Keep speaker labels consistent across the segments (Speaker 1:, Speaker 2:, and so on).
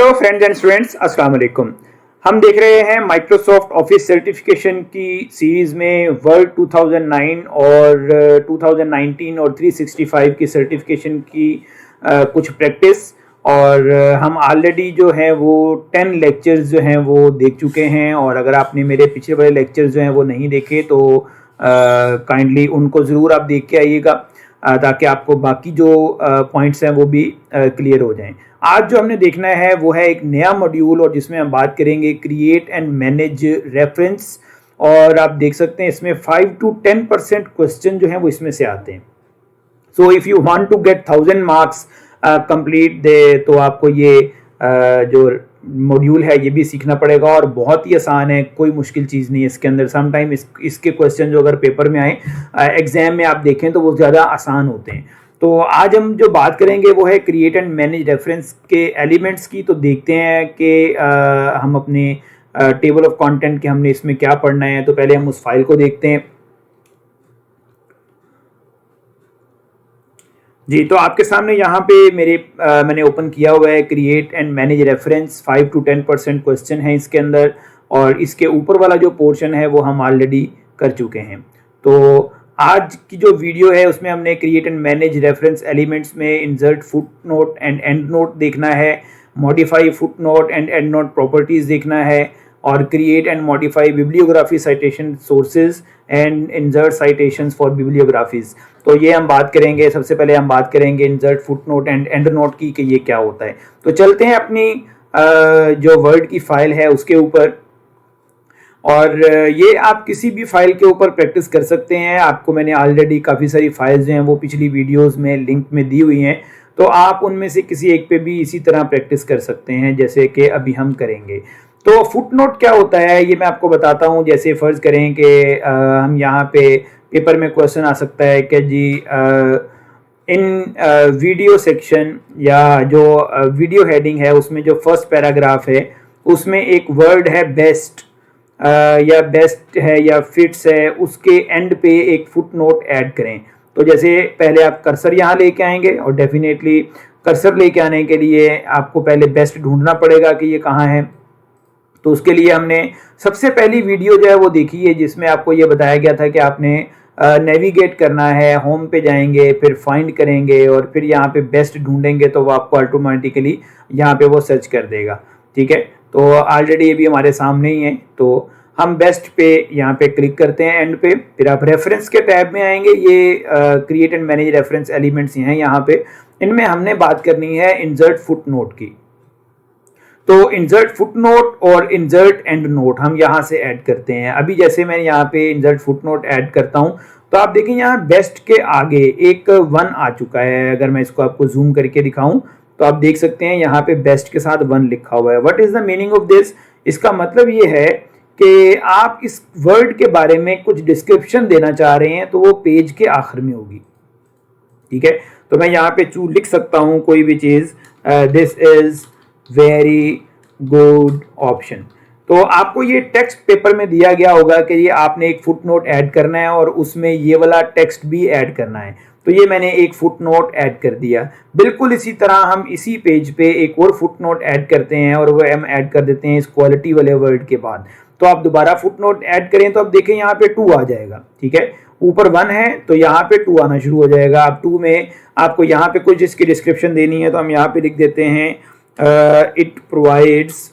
Speaker 1: Hello friends and students, अस्सलाम वालेकुम। हम देख रहे हैं माइक्रोसॉफ्ट ऑफिस सर्टिफिकेशन की सीरीज़ में वर्ड 2009 और 2019 और 365 की सर्टिफिकेशन की कुछ प्रैक्टिस। और हम ऑलरेडी जो है वो 10 लेक्चर्स जो हैं वो देख चुके हैं। और अगर आपने मेरे पिछले वाले लेक्चर्स जो हैं वो नहीं देखे तो काइंडली उनको ज़रूर आप देख के आइएगा, ताकि आपको बाकी जो पॉइंट्स हैं वो भी क्लियर हो जाएं। आज जो हमने देखना है वो है एक नया मॉड्यूल, और जिसमें हम बात करेंगे क्रिएट एंड मैनेज रेफरेंस। और आप देख सकते हैं इसमें 5 to 10% क्वेश्चन जो हैं वो इसमें से आते हैं। So if you want to get 1000 marks complete दे, तो आपको ये जो मॉड्यूल है ये भी सीखना पड़ेगा। और बहुत ही आसान है, कोई मुश्किल चीज़ नहीं है इसके अंदर। समटाइम इसके क्वेश्चन जो अगर पेपर में आए, एग्जाम में आप देखें तो वो ज़्यादा आसान होते हैं। तो आज हम जो बात करेंगे वो है क्रिएट एंड मैनेज रेफरेंस के एलिमेंट्स की। तो देखते हैं कि हम अपने टेबल ऑफ कंटेंट के हमने इसमें क्या पढ़ना है। तो पहले हम उस फाइल को देखते हैं जी। तो आपके सामने यहाँ पे मैंने ओपन किया हुआ है create and manage reference. 5 to 10% question है इसके अंदर, और इसके ऊपर वाला जो पोर्शन है वो हम ऑलरेडी कर चुके हैं। तो आज की जो वीडियो है उसमें हमने create and manage reference elements में insert footnote and endnote देखना है, modify footnote and endnote properties देखना है, और create and modify bibliography citation sources and insert citations for bibliographies. तो ये हम बात करेंगे। सबसे पहले हम बात करेंगे insert footnote and and note की कि ये क्या होता है। तो चलते हैं अपनी जो वर्ड की फाइल है उसके ऊपर। और ये आप किसी भी फाइल के ऊपर प्रैक्टिस कर सकते हैं। आपको मैंने ऑलरेडी काफ़ी सारी फाइल्स जो हैं वो पिछली वीडियोस में लिंक में दी हुई हैं, तो आप उनमें से किसी एक पे भी इसी तरह प्रैक्टिस कर सकते हैं जैसे कि अभी हम करेंगे। तो फुट नोट क्या होता है ये मैं आपको बताता हूँ। जैसे फ़र्ज़ करें कि हम यहाँ पे पेपर में क्वेश्चन आ सकता है कि जी इन वीडियो सेक्शन या जो वीडियो हेडिंग है उसमें जो फर्स्ट पैराग्राफ है उसमें एक वर्ड है बेस्ट, या बेस्ट है या फिट्स है, उसके एंड पे एक फुट नोट ऐड करें। तो जैसे पहले आप कर्सर यहाँ लेके आएंगे, और डेफिनेटली कर्सर लेके आने के लिए आपको पहले बेस्ट ढूंढना पड़ेगा कि ये कहाँ है। तो उसके लिए हमने सबसे पहली वीडियो जो है वो देखी है जिसमें आपको ये बताया गया था कि आपने नेविगेट करना है, होम पे जाएंगे, फिर फाइंड करेंगे और फिर यहाँ पे बेस्ट ढूंढेंगे तो वो आपको ऑटोमेटिकली यहाँ पे वो सर्च कर देगा। ठीक है, तो ऑलरेडी ये भी हमारे सामने ही है। तो हम बेस्ट पे यहाँ पे क्लिक करते हैं एंड पे, फिर आप रेफरेंस के टैब में आएंगे। ये create and manage reference elements हैं यहाँ पे। इनमें हमने बात करनी है इंसर्ट फुट नोट की। तो इंसर्ट फुट नोट और इंसर्ट एंड नोट हम यहाँ से ऐड करते हैं। अभी जैसे मैं यहाँ पे इंसर्ट फुट नोट ऐड करता हूँ तो आप देखें यहाँ बेस्ट के आगे एक 1 आ चुका है। अगर मैं इसको आपको जूम करके दिखाऊं तो आप देख सकते हैं यहाँ पे बेस्ट के साथ 1 लिखा हुआ है। What is the meaning of this? इसका मतलब ये है कि आप इस वर्ड के बारे में कुछ डिस्क्रिप्शन देना चाह रहे हैं तो वो पेज के आखिर में होगी। ठीक है, तो मैं यहाँ पे लिख सकता हूँ कोई भी चीज़, this is very good option. तो आपको ये टेक्स्ट पेपर में दिया गया होगा कि ये आपने एक फुट नोट ऐड करना है और उसमें ये वाला टेक्स्ट भी ऐड करना है। तो ये मैंने एक फुट नोट ऐड कर दिया। बिल्कुल इसी तरह हम इसी पेज पे एक और फुट नोट ऐड करते हैं, और वो हम ऐड कर देते हैं इस क्वालिटी वाले वर्ड के बाद। तो आप दोबारा फुट नोट ऐड करें तो आप देखें यहाँ पे 2 आ जाएगा। ठीक है, ऊपर 1 है तो यहाँ पे 2 आना शुरू हो जाएगा। अब 2 में आपको यहाँ पे कुछ इसकी डिस्क्रिप्शन देनी है तो हम यहाँ पे लिख देते हैं इट प्रोवाइड्स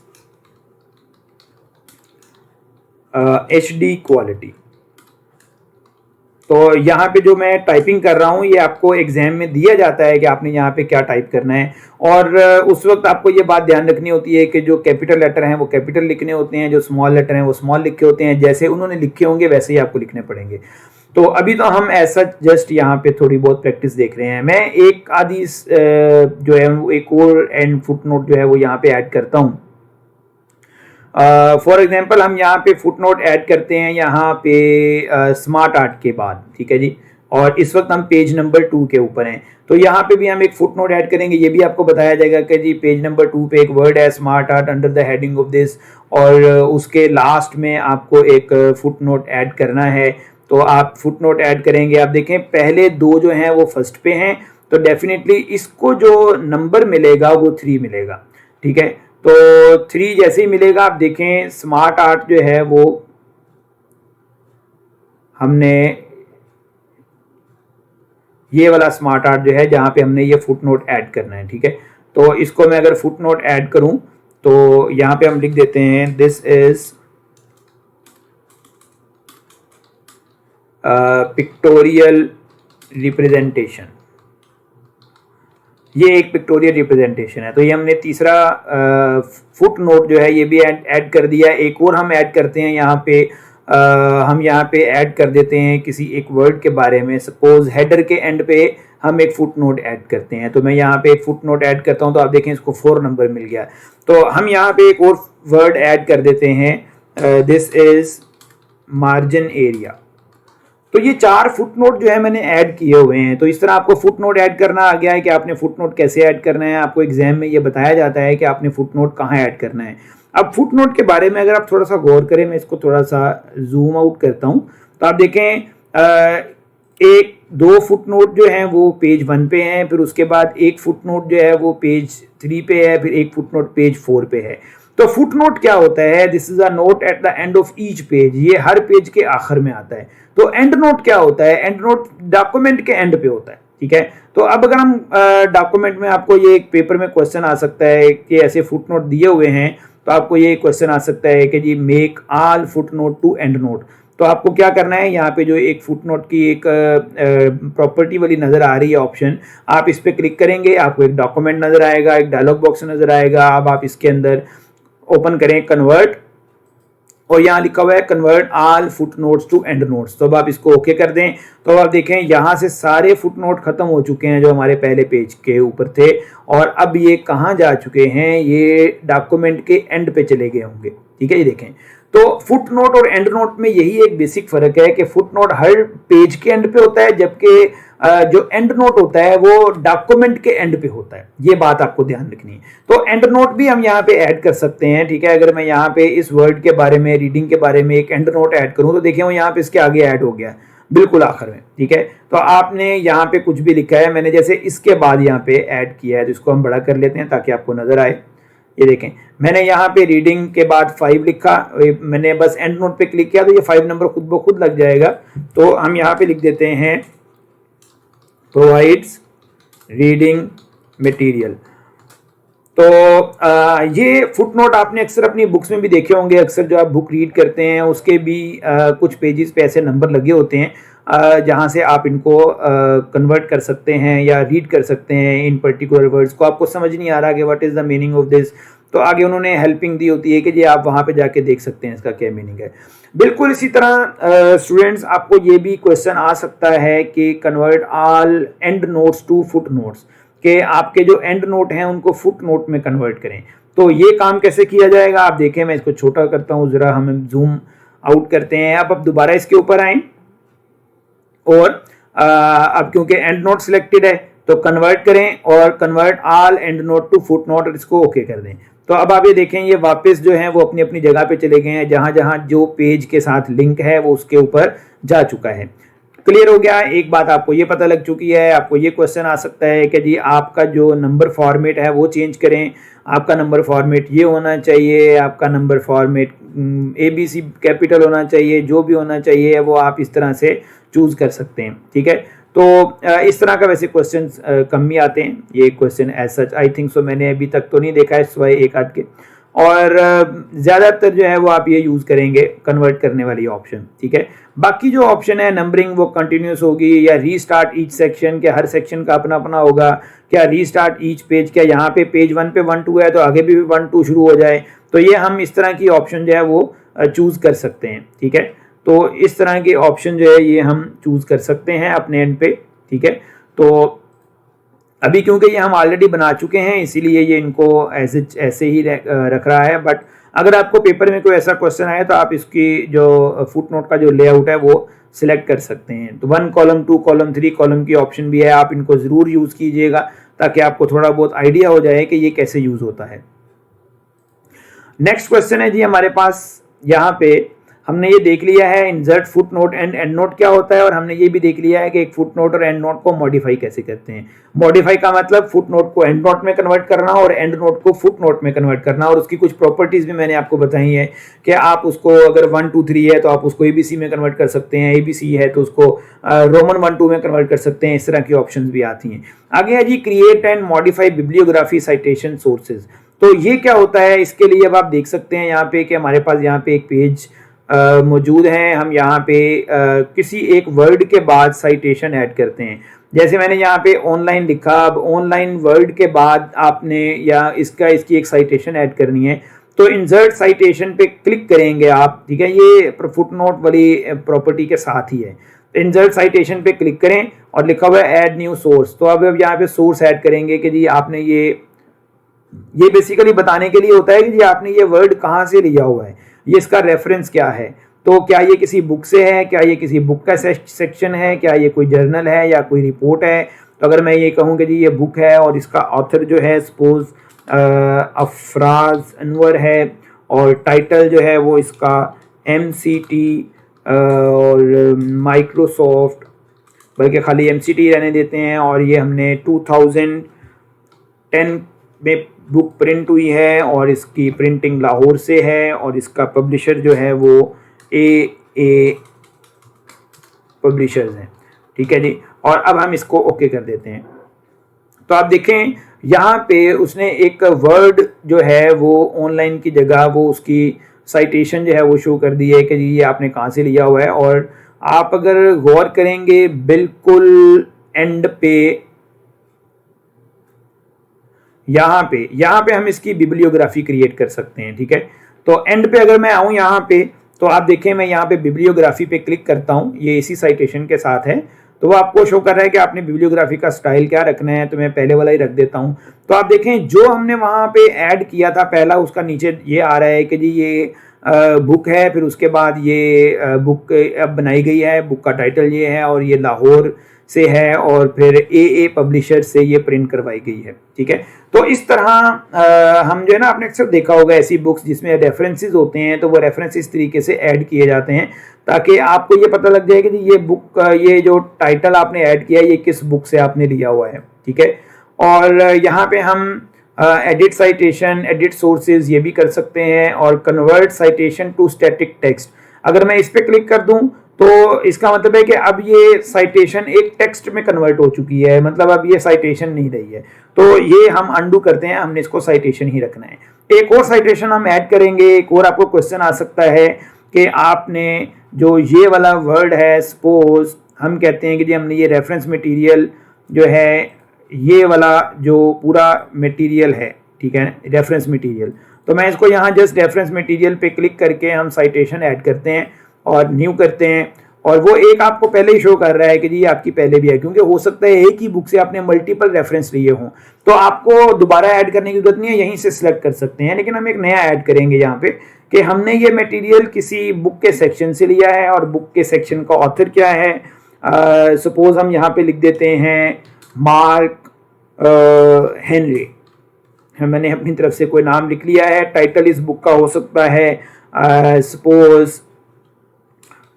Speaker 1: HD क्वालिटी। तो यहाँ पे जो मैं टाइपिंग कर रहा हूँ ये आपको एग्जाम में दिया जाता है कि आपने यहाँ पे क्या टाइप करना है। और उस वक्त आपको ये बात ध्यान रखनी होती है कि जो कैपिटल लेटर हैं वो कैपिटल लिखने होते हैं, जो स्मॉल लेटर हैं वो स्मॉल लिखे होते हैं। जैसे उन्होंने लिखे होंगे वैसे ही आपको लिखने पड़ेंगे। तो अभी तो हम ऐसा जस्ट यहाँ पे थोड़ी बहुत प्रैक्टिस देख रहे हैं। मैं एक आधी जो है एक और एंड फुट नोट जो है वो यहाँ पे ऐड करता हूँ। फॉर एग्जाम्पल हम यहाँ पे फुट नोट ऐड करते हैं यहाँ पे स्मार्ट आर्ट के बाद। ठीक है जी, और इस वक्त हम पेज नंबर 2 के ऊपर हैं। तो यहाँ पे भी हम एक फुट नोट ऐड करेंगे। ये भी आपको बताया जाएगा कि जी पेज नंबर 2 पे एक वर्ड है smart art under the heading of this, और उसके लास्ट में आपको एक फुट नोट ऐड करना है। तो आप फुट नोट ऐड करेंगे। आप देखें पहले 2 जो हैं वो फर्स्ट पे हैं, तो डेफिनेटली इसको जो नंबर मिलेगा वो 3 मिलेगा। ठीक है, तो 3 जैसे ही मिलेगा आप देखें स्मार्ट आर्ट जो है वो हमने ये वाला स्मार्ट आर्ट जो है जहां पे हमने ये फुट नोट ऐड करना है, ठीक है। तो इसको मैं अगर फुट नोट ऐड करूं तो यहां पे हम लिख देते हैं दिस इज पिक्टोरियल रिप्रेजेंटेशन। ये एक पिक्टोरियल रिप्रेजेंटेशन है। तो ये हमने तीसरा फुट नोट जो है ये भी ऐड कर दिया। एक और हम ऐड करते हैं यहाँ पे, हम यहाँ पे ऐड कर देते हैं किसी एक वर्ड के बारे में। सपोज हेडर के एंड पे हम एक फुट नोट ऐड करते हैं, तो मैं यहाँ पे एक फुट नोट ऐड करता हूँ, तो आप देखें इसको 4 नंबर मिल गया। तो हम यहाँ पे एक और वर्ड ऐड कर देते हैं दिस इज मार्जिन एरिया। तो ये 4 फुट नोट जो है मैंने ऐड किए हुए हैं। तो इस तरह आपको फुट नोट ऐड करना आ गया है कि आपने फुट नोट कैसे ऐड करना है। आपको एग्जाम में ये बताया जाता है कि आपने फुट नोट कहाँ ऐड करना है। अब फुट नोट के बारे में अगर आप थोड़ा सा गौर करें, मैं इसको थोड़ा सा जूम आउट करता हूँ, तो आप देखें 1-2 फुट नोट जो हैं वो पेज 1 पे हैं, फिर उसके बाद एक फुट नोट जो है वो पेज 3 पे है, फिर एक फुट नोट पेज 4 पे है। तो फुट नोट क्या होता है? This is a note at the end of each page. ये हर पेज के आखिर में आता है। तो एंड नोट क्या होता है? एंड नोट डॉक्यूमेंट के एंड पे होता है, ठीक है। तो अब अगर हम डॉक्यूमेंट में, आपको ये एक पेपर में क्वेश्चन आ सकता है कि ऐसे फुट नोट दिए हुए हैं, तो आपको ये क्वेश्चन आ सकता है कि जी make all footnote to endnote. तो आपको क्या करना है, यहाँ पे जो एक फुट नोट की एक प्रॉपर्टी वाली नज़र आ रही है ऑप्शन, आप इस पर क्लिक करेंगे, आपको एक डॉक्यूमेंट नज़र आएगा, एक डायलॉग बॉक्स नज़र आएगा। अब आप इसके अंदर ओपन करें कन्वर्ट, और यहाँ लिखा हुआ है convert all footnotes to endnotes. तो अब आप इसको ओके कर दें, तो अब आप देखें यहाँ से सारे फुट नोट खत्म हो चुके हैं जो हमारे पहले पेज के ऊपर थे, और अब ये कहाँ जा चुके हैं? ये डॉक्यूमेंट के एंड पे चले गए होंगे, ठीक है। ये देखें, तो फुट नोट और एंड नोट में यही एक बेसिक फर्क है कि फुट नोट हर पेज के एंड पे होता है, जबकि जो एंड नोट होता है वो डॉक्यूमेंट के एंड पे होता है। ये बात आपको ध्यान रखनी है। तो एंड नोट भी हम यहाँ पे ऐड कर सकते हैं, ठीक है। अगर मैं यहाँ पे इस वर्ड के बारे में, रीडिंग के बारे में एक एंड नोट ऐड करूँ, तो देखिए वो यहाँ पे इसके आगे ऐड हो गया बिल्कुल आखिर में, ठीक है। तो आपने यहाँ पे कुछ भी लिखा है, मैंने जैसे इसके बाद यहाँ पे ऐड किया है, तो इसको हम बड़ा कर लेते हैं ताकि आपको नजर आए। ये देखें, मैंने यहाँ पे रीडिंग के बाद 5 लिखा, मैंने बस एंड नोट पे क्लिक किया तो ये 5 नंबर खुद ब खुद लग जाएगा। तो हम यहाँ पे लिख देते हैं प्रोवाइड्स रीडिंग मटेरियल। तो ये फुट नोट आपने अक्सर अपनी बुक्स में भी देखे होंगे। अक्सर जो आप बुक रीड करते हैं उसके भी कुछ पेजेस पे ऐसे नंबर लगे होते हैं जहाँ से आप इनको कन्वर्ट कर सकते हैं या रीड कर सकते हैं इन पर्टिकुलर वर्ड्स को। आपको समझ नहीं आ रहा कि what is the meaning of this, तो आगे उन्होंने हेल्पिंग दी होती है कि जी आप वहाँ पे जाके देख सकते हैं इसका क्या मीनिंग है। बिल्कुल इसी तरह स्टूडेंट्स आपको ये भी क्वेश्चन आ सकता है कि convert all endnotes to footnotes, कि आपके जो एंड नोट हैं उनको फुट नोट में कन्वर्ट करें। तो ये काम कैसे किया जाएगा आप देखें, मैं इसको छोटा करता हूँ ज़रा, हम जूम आउट करते हैं। अब दोबारा इसके ऊपर आएँ और अब क्योंकि एंड नोट सिलेक्टेड है तो कन्वर्ट करें और convert all endnote to footnote, और इसको ओके कर दें। तो अब आप ये देखें ये वापस जो है वो अपनी अपनी जगह पे चले गए हैं, जहां जहां जो पेज के साथ लिंक है वो उसके ऊपर जा चुका है। क्लियर हो गया? एक बात आपको ये पता लग चुकी है। आपको ये क्वेश्चन आ सकता है कि जी आपका जो नंबर फॉर्मेट है वो चेंज करें, आपका नंबर फॉर्मेट ये होना चाहिए, आपका नंबर फॉर्मेट ABC कैपिटल होना चाहिए, जो भी होना चाहिए वो आप इस तरह से चूज कर सकते हैं, ठीक है। तो इस तरह का वैसे क्वेश्चन कम ही आते हैं। ये question as such I think so मैंने अभी तक तो नहीं देखा है सिवाय एक आध के, और ज़्यादातर जो है वो आप ये यूज़ करेंगे कन्वर्ट करने वाली ऑप्शन, ठीक है। बाकी जो ऑप्शन है नंबरिंग वो कंटिन्यूस होगी, या रीस्टार्ट ईच सेक्शन, क्या हर सेक्शन का अपना अपना होगा, क्या रीस्टार्ट ईच पेज, क्या यहाँ पे पेज 1 पे 1 2 है तो आगे भी 1 2 शुरू हो जाए। तो ये हम इस तरह की ऑप्शन जो है वो चूज़ कर सकते हैं, ठीक है। तो इस तरह के ऑप्शन जो है ये हम चूज़ कर सकते हैं अपने एंड पे, ठीक है। तो अभी क्योंकि ये हम ऑलरेडी बना चुके हैं इसीलिए ये इनको ऐसे ही रख रहा है, बट अगर आपको पेपर में कोई ऐसा क्वेश्चन आए तो आप इसकी जो फुट नोट का जो लेआउट है वो सिलेक्ट कर सकते हैं। तो 1 कॉलम 2 कॉलम 3 कॉलम की ऑप्शन भी है, आप इनको ज़रूर यूज़ कीजिएगा ताकि आपको थोड़ा बहुत आइडिया हो जाए कि ये कैसे यूज़ होता है। नेक्स्ट क्वेश्चन है जी हमारे पास, यहाँ पे हमने ये देख लिया है insert footnote and and note क्या होता है, और हमने ये भी देख लिया है कि एक फुट नोट और एंड नोट को मॉडिफाई कैसे करते हैं। मॉडिफाई का मतलब फुट नोट को एंड नोट में कन्वर्ट करना और एंड नोट को फुट नोट में कन्वर्ट करना, और उसकी कुछ प्रॉपर्टीज भी मैंने आपको बताई है कि आप उसको अगर 1 2 3 है तो आप उसको ABC में कन्वर्ट कर सकते हैं, ABC है तो उसको रोमन 1 2 में कन्वर्ट कर सकते हैं, इस तरह की ऑप्शंस भी आती हैं। आगे है जी create and modify bibliography citation sources. तो ये क्या होता है, इसके लिए अब आप देख सकते हैं यहाँ पे कि हमारे पास यहाँ पे एक पेज मौजूद है। हम यहाँ पे किसी एक वर्ड के बाद साइटेशन ऐड करते हैं। जैसे मैंने यहाँ पे ऑनलाइन लिखा, अब ऑनलाइन वर्ड के बाद आपने या इसकी एक साइटेशन ऐड करनी है, तो इंसर्ट साइटेशन पे क्लिक करेंगे आप, ठीक है, ये फुट नोट वाली प्रॉपर्टी के साथ ही है। इंसर्ट साइटेशन पे क्लिक करें और लिखा हुआ है ऐड न्यू सोर्स, तो अब यहाँ पे सोर्स ऐड करेंगे कि जी आपने ये बेसिकली बताने के लिए होता है कि जी आपने ये वर्ड कहाँ से लिया हुआ है, ये इसका रेफरेंस क्या है, तो क्या ये किसी बुक से है, क्या ये किसी बुक का सेक्शन है, क्या ये कोई जर्नल है या कोई रिपोर्ट है। तो अगर मैं ये कहूँ कि जी ये बुक है और इसका ऑथर जो है सपोज अफराज अनवर है और टाइटल जो है वो इसका MCT और माइक्रोसॉफ्ट, बल्कि खाली MCT रहने देते हैं, और ये हमने 2010 में बुक प्रिंट हुई है और इसकी प्रिंटिंग लाहौर से है और इसका पब्लिशर जो है वो AA पब्लिशर्स हैं, ठीक है जी। और अब हम इसको ओके कर देते हैं। तो आप देखें यहाँ पे उसने एक वर्ड जो है वो ऑनलाइन की जगह वो उसकी साइटेशन जो है वो शो कर दी है कि जी ये आपने कहाँ से लिया हुआ है। और आप अगर गौर करेंगे बिल्कुल एंड पे यहाँ पे हम इसकी बिब्लियोग्राफी क्रिएट कर सकते हैं, ठीक है। तो एंड पे अगर मैं आऊँ यहाँ पे, तो आप देखें मैं यहाँ पे बिब्लियोग्राफी पे क्लिक करता हूँ, ये इसी साइटेशन के साथ है, तो वो आपको शो कर रहा है कि आपने बिब्लियोग्राफी का स्टाइल क्या रखना है, तो मैं पहले वाला ही रख देता हूँ। तो आप देखें जो हमने वहाँ पे ऐड किया था पहला, उसका नीचे ये आ रहा है कि जी ये बुक है, फिर उसके बाद ये बुक अब बनाई गई है, बुक का टाइटल ये है और ये लाहौर से है और फिर AA पब्लिशर से ये प्रिंट करवाई गई है, ठीक है। तो इस तरह हम जो है ना, आपने अक्सर देखा होगा ऐसी बुक्स जिसमें रेफरेंसेस होते हैं, तो वो रेफरेंसेस इस तरीके से ऐड किए जाते हैं ताकि आपको ये पता लग जाए कि ये बुक ये जो टाइटल आपने ऐड किया है ये किस बुक से आपने लिया हुआ है, ठीक है। और यहाँ पे हम एडिट साइटेशन, एडिट सोर्सेज ये भी कर सकते हैं, और convert citation to static text. अगर मैं इस पर क्लिक कर दूं तो इसका मतलब है कि अब ये साइटेशन एक टेक्स्ट में कन्वर्ट हो चुकी है, मतलब अब ये साइटेशन नहीं रही है। तो ये हम अंडू करते हैं, हमने इसको साइटेशन ही रखना है। एक और साइटेशन हम ऐड करेंगे। एक और आपको क्वेश्चन आ सकता है कि आपने जो ये वाला वर्ड है, सपोज हम कहते हैं कि जी हमने ये रेफरेंस मटेरियल जो है, ये वाला जो पूरा मटेरियल है, ठीक है, रेफरेंस मटेरियल, तो मैं इसको यहाँ जस्ट रेफरेंस मटेरियल पे क्लिक करके हम साइटेशन ऐड करते हैं और न्यू करते हैं, और वो एक आपको पहले ही शो कर रहा है कि जी आपकी पहले भी है, क्योंकि हो सकता है एक ही बुक से आपने मल्टीपल रेफरेंस लिए हों, तो आपको दोबारा ऐड करने की जरूरत नहीं है, यहीं से सिलेक्ट कर सकते हैं। लेकिन हम एक नया ऐड करेंगे यहाँ पे कि हमने ये मटेरियल किसी बुक के सेक्शन से लिया है और बुक के सेक्शन का ऑथर क्या है। सपोज हम यहाँ पे लिख देते हैं मार्क हेनरी, मैंने अपनी तरफ से कोई नाम लिख लिया है। टाइटल इस बुक का हो सकता है सपोज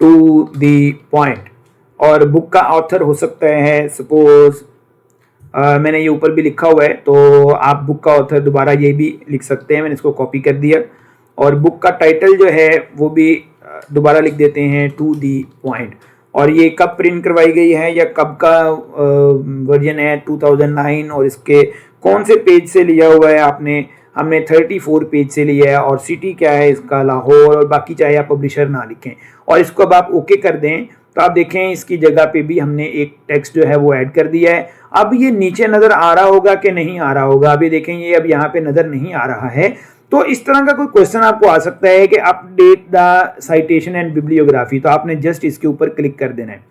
Speaker 1: टू दी पॉइंट, और बुक का ऑथर हो सकता है सपोज मैंने ये ऊपर भी लिखा हुआ है, तो आप बुक का ऑथर दोबारा ये भी लिख सकते हैं, मैंने इसको कॉपी कर दिया। और बुक का टाइटल जो है वो भी दोबारा लिख देते हैं टू दी पॉइंट, और ये कब प्रिंट करवाई गई है या कब का वर्जन है 2009, और इसके कौन से पेज से लिया हुआ है आपने, हमने 34 पेज से लिया है, और सिटी क्या है इसका लाहौर, और बाकी चाहे आप पब्लिशर ना लिखें। और इसको अब आप ओके कर दें तो आप देखें इसकी जगह पे भी हमने एक टेक्स्ट जो है वो ऐड कर दिया है। अब ये नीचे नज़र आ रहा होगा कि नहीं आ रहा होगा, अभी देखें ये अब यहाँ पे नज़र नहीं आ रहा है। तो इस तरह का कोई क्वेश्चन आपको आ सकता है कि update the citation and bibliography, तो आपने जस्ट इसके ऊपर क्लिक कर देना है,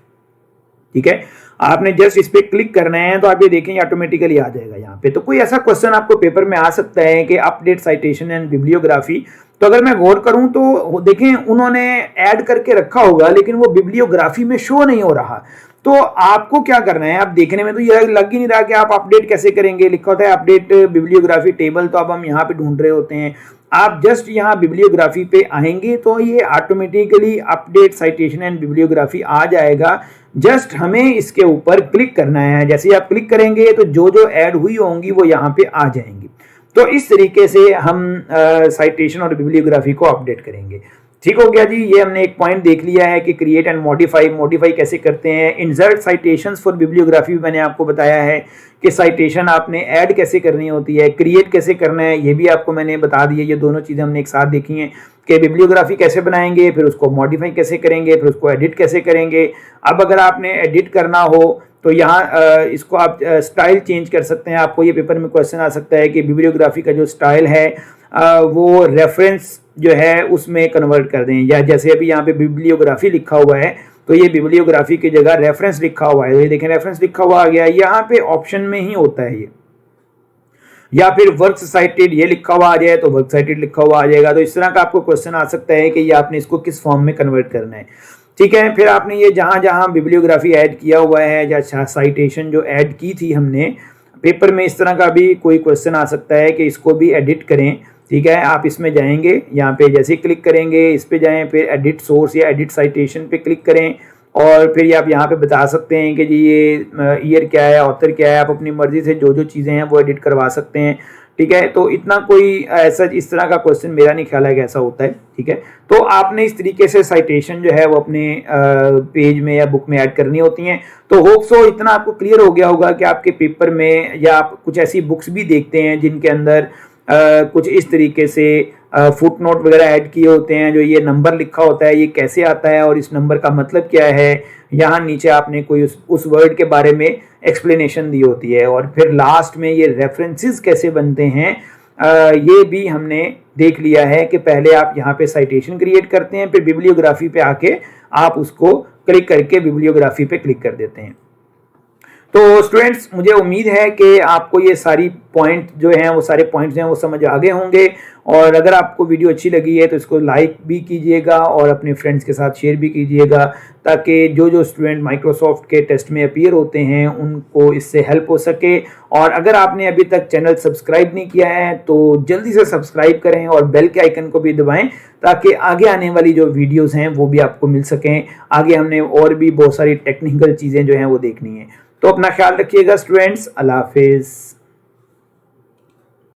Speaker 1: ठीक है। आपने जस्ट इस पर क्लिक करना है तो आप ये देखेंगे ऑटोमेटिकली आ जाएगा यहाँ पे। तो कोई ऐसा क्वेश्चन आपको पेपर में आ सकता है कि अपडेट साइटेशन एंड बिब्लियोग्राफी, तो अगर मैं गौर करूं तो देखें उन्होंने ऐड करके रखा होगा लेकिन वो बिब्लियोग्राफी में शो नहीं हो रहा। तो आपको क्या करना है, आप देखने में तो ये लग ही नहीं रहा कि आप अपडेट कैसे करेंगे, लिखा होता है अपडेट बिब्लियोग्राफी टेबल, तो अब हम यहाँ पे ढूंढ रहे होते हैं। आप जस्ट यहाँ बिब्लियोग्राफी पे आएंगे तो ये automatically update citation and bibliography आ जाएगा। जस्ट हमें इसके ऊपर क्लिक करना है। जैसे ही आप क्लिक करेंगे तो जो जो ऐड हुई होंगी वो यहाँ पे आ जाएंगी। तो इस तरीके से हम साइटेशन और बिब्लियोग्राफी को अपडेट करेंगे। ठीक हो गया जी। ये हमने एक पॉइंट देख लिया है कि क्रिएट एंड मॉडिफाई कैसे करते हैं। इंसर्ट साइटेशंस फॉर बिब्लियोग्राफी भी मैंने आपको बताया है कि साइटेशन आपने ऐड कैसे करनी होती है, क्रिएट कैसे करना है, ये भी आपको मैंने बता दिया। ये दोनों चीज़ें हमने एक साथ देखी हैं कि बिब्लियोग्राफी कैसे बनाएंगे, फिर उसको मॉडिफाई कैसे करेंगे, फिर उसको एडिट कैसे करेंगे। अब अगर आपने एडिट करना हो तो यहाँ इसको आप स्टाइल चेंज कर सकते हैं। आपको ये पेपर में क्वेश्चन आ सकता है कि बिब्लियोग्राफी का जो स्टाइल है वो रेफरेंस जो है उसमें कन्वर्ट कर दें, या जैसे अभी यहाँ पे बिब्लियोग्राफी लिखा हुआ है तो ये बिब्लियोग्राफी की जगह रेफरेंस लिखा हुआ है। तो ये देखें रेफरेंस लिखा हुआ आ गया, यहाँ पे ऑप्शन में ही होता है ये। या फिर वर्क्स साइटेड ये लिखा हुआ आ जाए तो वर्क साइटेड लिखा हुआ आ जाएगा। तो इस तरह का आपको क्वेश्चन आ सकता है कि ये आपने इसको किस फॉर्म में कन्वर्ट करना है। ठीक है, फिर आपने ये जहाँ जहाँ बिब्लियोग्राफी ऐड किया हुआ है या साइटेशन जो ऐड की थी हमने पेपर में, इस तरह का भी कोई क्वेश्चन आ सकता है कि इसको भी एडिट करें। ठीक है, आप इसमें जाएंगे, यहाँ पे जैसे क्लिक करेंगे इस पे जाएं, फिर एडिट सोर्स या एडिट साइटेशन पे क्लिक करें और फिर आप यहाँ पे बता सकते हैं कि जी ये ईयर क्या है, ऑथर क्या है। आप अपनी मर्जी से जो जो चीज़ें हैं वो एडिट करवा सकते हैं। ठीक है, तो इतना कोई ऐसा इस तरह का क्वेश्चन मेरा नहीं ख्याल है कि ऐसा होता है। ठीक है, तो आपने इस तरीके से साइटेशन जो है वो अपने पेज में या बुक में ऐड करनी होती हैं। तो होप सो इतना आपको क्लियर हो गया होगा कि आपके पेपर में या आप कुछ ऐसी बुक्स भी देखते हैं जिनके अंदर कुछ इस तरीके से फुट नोट वगैरह ऐड किए होते हैं, जो ये नंबर लिखा होता है ये कैसे आता है और इस नंबर का मतलब क्या है। यहाँ नीचे आपने कोई उस वर्ड के बारे में एक्सप्लेनेशन दी होती है और फिर लास्ट में ये रेफरेंसेस कैसे बनते हैं ये भी हमने देख लिया है कि पहले आप यहाँ पे साइटेशन क्रिएट करते हैं, फिर बिब्लियोग्राफी पे आके आप उसको क्लिक करके बिब्लियोग्राफी पे क्लिक कर देते हैं। तो स्टूडेंट्स मुझे उम्मीद है कि आपको ये सारी पॉइंट जो हैं वो सारे पॉइंट्स हैं वो समझ आ गए होंगे। और अगर आपको वीडियो अच्छी लगी है तो इसको लाइक भी कीजिएगा और अपने फ्रेंड्स के साथ शेयर भी कीजिएगा, ताकि जो जो स्टूडेंट माइक्रोसॉफ्ट के टेस्ट में अपीयर होते हैं उनको इससे हेल्प हो सके। और अगर आपने अभी तक चैनल सब्सक्राइब नहीं किया है तो जल्दी से सब्सक्राइब करें और बेल के आइकन को भी दबाएं, ताकि आगे आने वाली जो वीडियोज़ हैं वो भी आपको मिल सकें। आगे हमने और भी बहुत सारी टेक्निकल चीज़ें जो हैं वो देखनी है। तो अपना ख्याल रखिएगा स्टूडेंट्स। अल्लाह हाफिज़।